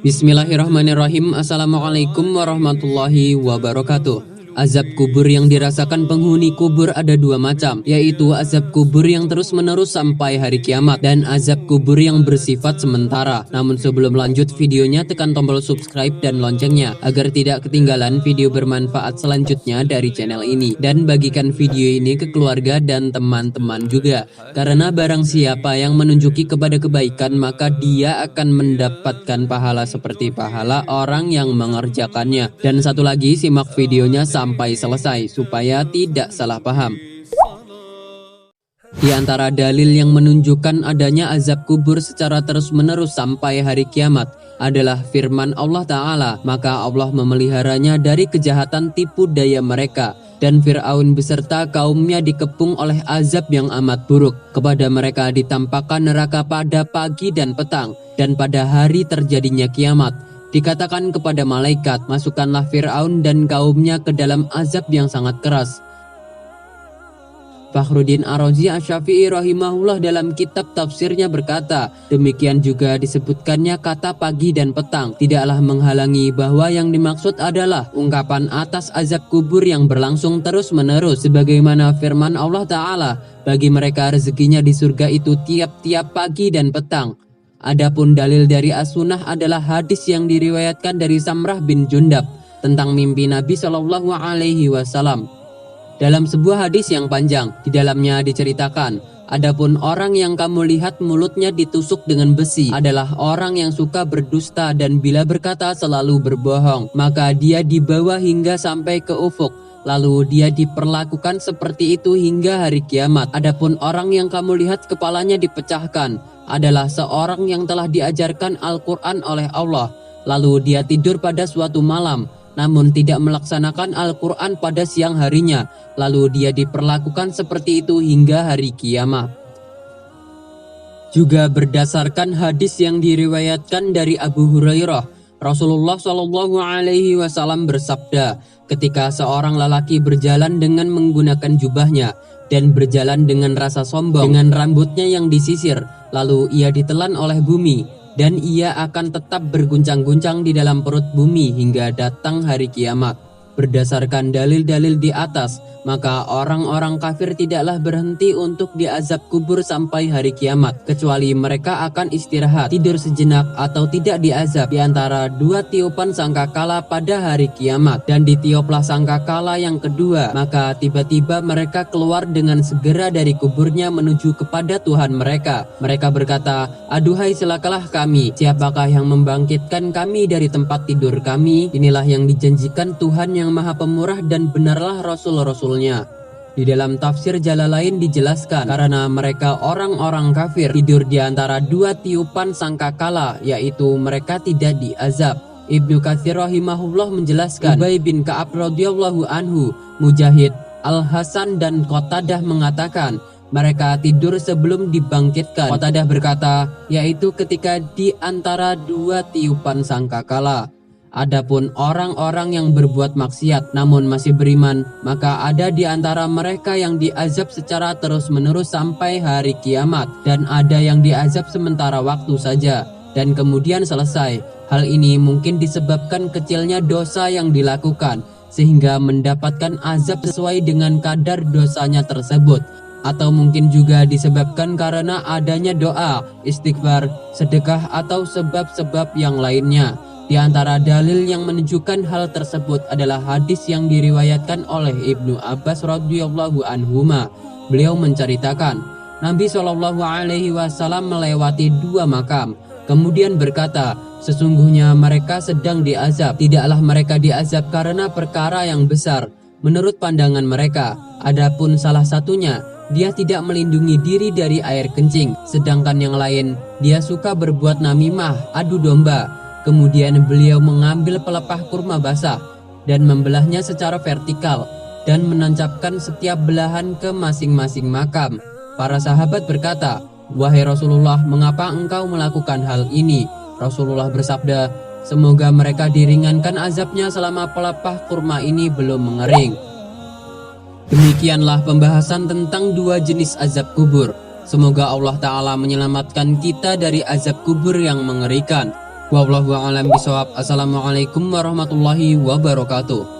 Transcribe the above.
Bismillahirrahmanirrahim. Assalamualaikum warahmatullahi wabarakatuh. Azab kubur yang dirasakan penghuni kubur ada dua macam, yaitu azab kubur yang terus-menerus sampai hari kiamat dan azab kubur yang bersifat sementara. Namun sebelum lanjut videonya, tekan tombol subscribe dan loncengnya agar tidak ketinggalan video bermanfaat selanjutnya dari channel ini, dan bagikan video ini ke keluarga dan teman-teman juga, karena barang siapa yang menunjuki kepada kebaikan maka dia akan mendapatkan pahala seperti pahala orang yang mengerjakannya. Dan satu lagi, simak videonya sampai selesai supaya tidak salah paham. Di antara dalil yang menunjukkan adanya azab kubur secara terus-menerus sampai hari kiamat adalah firman Allah Ta'ala, maka Allah memeliharanya dari kejahatan tipu daya mereka, dan Fir'aun beserta kaumnya dikepung oleh azab yang amat buruk. Kepada mereka ditampakkan neraka pada pagi dan petang, dan pada hari terjadinya kiamat dikatakan kepada malaikat, masukkanlah Fir'aun dan kaumnya ke dalam azab yang sangat keras. Fakhruddin Ar-Razi Asy-Syafi'i rahimahullah dalam kitab tafsirnya berkata, demikian juga disebutkannya kata pagi dan petang tidaklah menghalangi bahwa yang dimaksud adalah ungkapan atas azab kubur yang berlangsung terus-menerus, sebagaimana firman Allah Ta'ala, bagi mereka rezekinya di surga itu tiap-tiap pagi dan petang. Adapun dalil dari as-sunnah adalah hadis yang diriwayatkan dari Samrah bin Jundab tentang mimpi Nabi Shallallahu Alaihi Wasallam. Dalam sebuah hadis yang panjang, di dalamnya diceritakan, adapun orang yang kamu lihat mulutnya ditusuk dengan besi adalah orang yang suka berdusta dan bila berkata selalu berbohong, maka dia dibawa hingga sampai ke ufuk. Lalu dia diperlakukan seperti itu hingga hari kiamat. Adapun orang yang kamu lihat kepalanya dipecahkan adalah seorang yang telah diajarkan Al-Quran oleh Allah. Lalu dia tidur pada suatu malam, namun tidak melaksanakan Al-Quran pada siang harinya. Lalu dia diperlakukan seperti itu hingga hari kiamat. Juga berdasarkan hadis yang diriwayatkan dari Abu Hurairah, Rasulullah Shallallahu Alaihi Wasallam bersabda, ketika seorang lelaki berjalan dengan menggunakan jubahnya dan berjalan dengan rasa sombong dengan rambutnya yang disisir, lalu ia ditelan oleh bumi dan ia akan tetap berguncang-guncang di dalam perut bumi hingga datang hari kiamat. Berdasarkan dalil-dalil di atas, maka orang-orang kafir tidaklah berhenti untuk diazab kubur sampai hari kiamat, kecuali mereka akan istirahat, tidur sejenak atau tidak diazab di antara dua tiupan sangkakala pada hari kiamat. Dan ditiuplah sangkakala yang kedua, maka tiba-tiba mereka keluar dengan segera dari kuburnya menuju kepada Tuhan mereka. Mereka berkata, aduhai celakalah kami, siapakah yang membangkitkan kami dari tempat tidur kami? Inilah yang dijanjikan Tuhan yang Maha Pemurah dan benarlah Rasul-Rasulnya. Di dalam tafsir Jalalain dijelaskan, karena mereka orang-orang kafir tidur di antara dua tiupan sangkakala, yaitu mereka tidak diazab. Ibnu Katsir rahimahullah menjelaskan, Ubay bin Ka'ab radhiyallahu anhu, Mujahid, Al-Hasan dan Qatadah mengatakan, mereka tidur sebelum dibangkitkan. Qatadah berkata, yaitu ketika di antara dua tiupan sangkakala. Adapun orang-orang yang berbuat maksiat namun masih beriman, maka ada di antara mereka yang diazab secara terus-menerus sampai hari kiamat, dan ada yang diazab sementara waktu saja dan kemudian selesai. Hal ini mungkin disebabkan kecilnya dosa yang dilakukan sehingga mendapatkan azab sesuai dengan kadar dosanya tersebut, atau mungkin juga disebabkan karena adanya doa, istighfar, sedekah atau sebab-sebab yang lainnya. Di antara dalil yang menunjukkan hal tersebut adalah hadis yang diriwayatkan oleh Ibnu Abbas radhiyallahu anhuma. Beliau menceritakan, Nabi Shallallahu Alaihi Wasallam melewati dua makam, kemudian berkata, sesungguhnya mereka sedang diazab. Tidaklah mereka diazab karena perkara yang besar menurut pandangan mereka. Adapun salah satunya, dia tidak melindungi diri dari air kencing, sedangkan yang lain, dia suka berbuat namimah, adu domba. Kemudian beliau mengambil pelepah kurma basah dan membelahnya secara vertikal dan menancapkan setiap belahan ke masing-masing makam. Para sahabat berkata, wahai Rasulullah, mengapa engkau melakukan hal ini? Rasulullah bersabda, semoga mereka diringankan azabnya selama pelepah kurma ini belum mengering. Demikianlah pembahasan tentang dua jenis azab kubur. Semoga Allah Ta'ala menyelamatkan kita dari azab kubur yang mengerikan. Wallahu a'lam bishawab. Assalamualaikum warahmatullahi wabarakatuh.